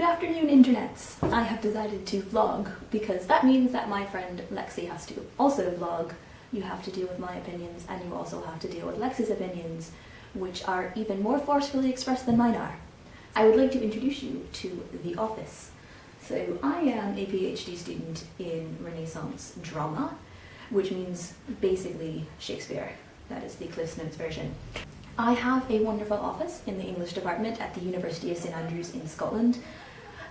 afternoon, internets! I have decided to vlog because that means that my friend Lexi has to also vlog. You have to deal with my opinions and you also have to deal with Lexi's opinions, which are even more forcefully expressed than mine are. I would like to introduce you to The Office. So I am a PhD student in Renaissance drama, which means basically Shakespeare. That is the Cliff's Notes version. I have a wonderful office in the English department at the University of St Andrews in Scotland.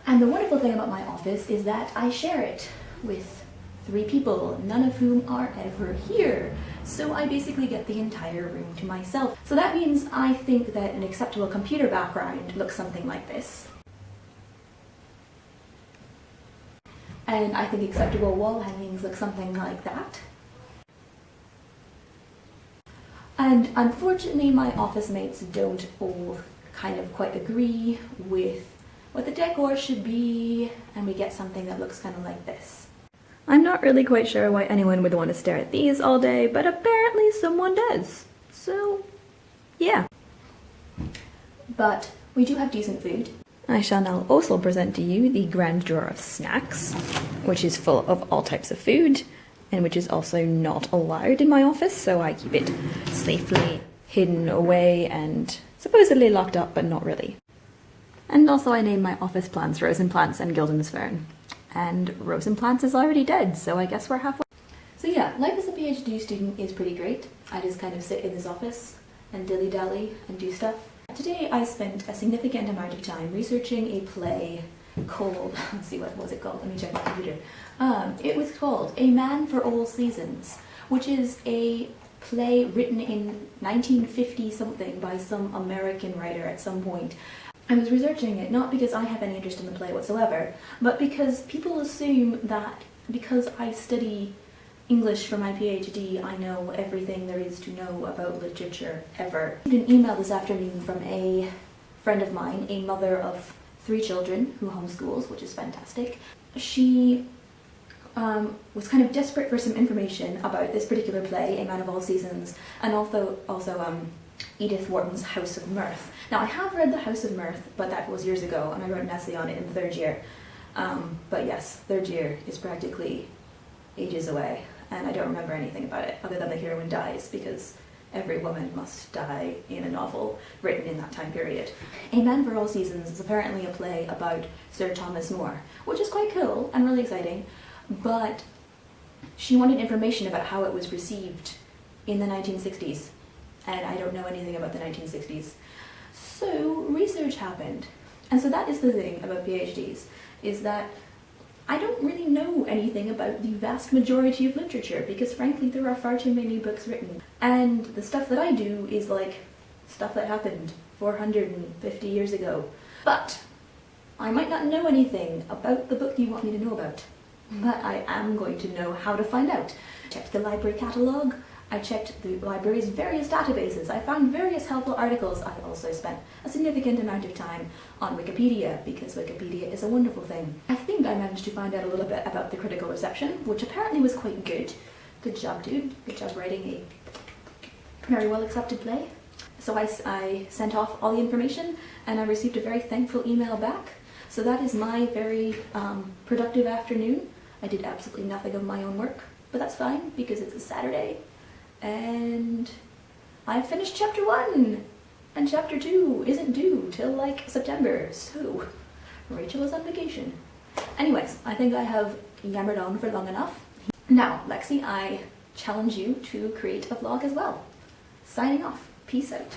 And the wonderful thing about my office is that I share it with 3 people, none of whom are ever here. So I basically get the entire room to myself. So that means I think that an acceptable computer background looks something like this. And I think acceptable wall hangings look something like that. And unfortunately my office mates don't all kind of quite agree with what the decor should be, and we get something that looks kind of like this. I'm not really quite sure why anyone would want to stare at these all day, but apparently someone does. So, yeah. But we do have decent food. I shall now also present to you the grand drawer of snacks, which is full of all types of food, and which is also not allowed in my office, so I keep it safely hidden away and supposedly locked up, but not really. And also I named my office plants Rosenplants and Guildenstern. And Rosenplants is already dead, so I guess we're halfway. So yeah, life as a PhD student is pretty great. I just kind of sit in this office and dilly-dally and do stuff. Today I spent a significant amount of time researching a play called, let's see, what was it called? Let me check my computer. It was called A Man for All Seasons, which is a play written in 1950 something by some American writer at some point. I was researching it not because I have any interest in the play whatsoever, but because people assume that because I study English for my PhD, I know everything there is to know about literature ever. I received an email this afternoon from a friend of mine, a mother of 3 children who homeschools, which is fantastic. She was kind of desperate for some information about this particular play, A Man of All Seasons, and also Edith Wharton's House of Mirth. Now I have read The House of Mirth, but that was years ago, and I wrote an essay on it in the 3rd year. But yes, 3rd year is practically ages away, and I don't remember anything about it, other than the heroine dies, because every woman must die in a novel written in that time period. A Man for All Seasons is apparently a play about Sir Thomas More, which is quite cool and really exciting, but she wanted information about how it was received in the 1960s, and I don't know anything about the 1960s. So research happened. And so that is the thing about PhDs, is that I don't really know anything about the vast majority of literature because frankly there are far too many books written. And the stuff that I do is like stuff that happened 450 years ago. But I might not know anything about the book you want me to know about. But I am going to know how to find out. I checked the library catalogue, I checked the library's various databases, I found various helpful articles. I also spent a significant amount of time on Wikipedia because Wikipedia is a wonderful thing. I think I managed to find out a little bit about the critical reception, which apparently was quite good. Good job, dude. Good job writing a very well accepted play. So I sent off all the information and I received a very thankful email back. So that is my very productive afternoon. I did absolutely nothing of my own work, but that's fine because it's a Saturday. And I finished chapter 1, and chapter 2 isn't due till like September, so Rachel is on vacation. Anyways, I think I have yammered on for long enough. Now, Lexi, I challenge you to create a vlog as well. Signing off. Peace out.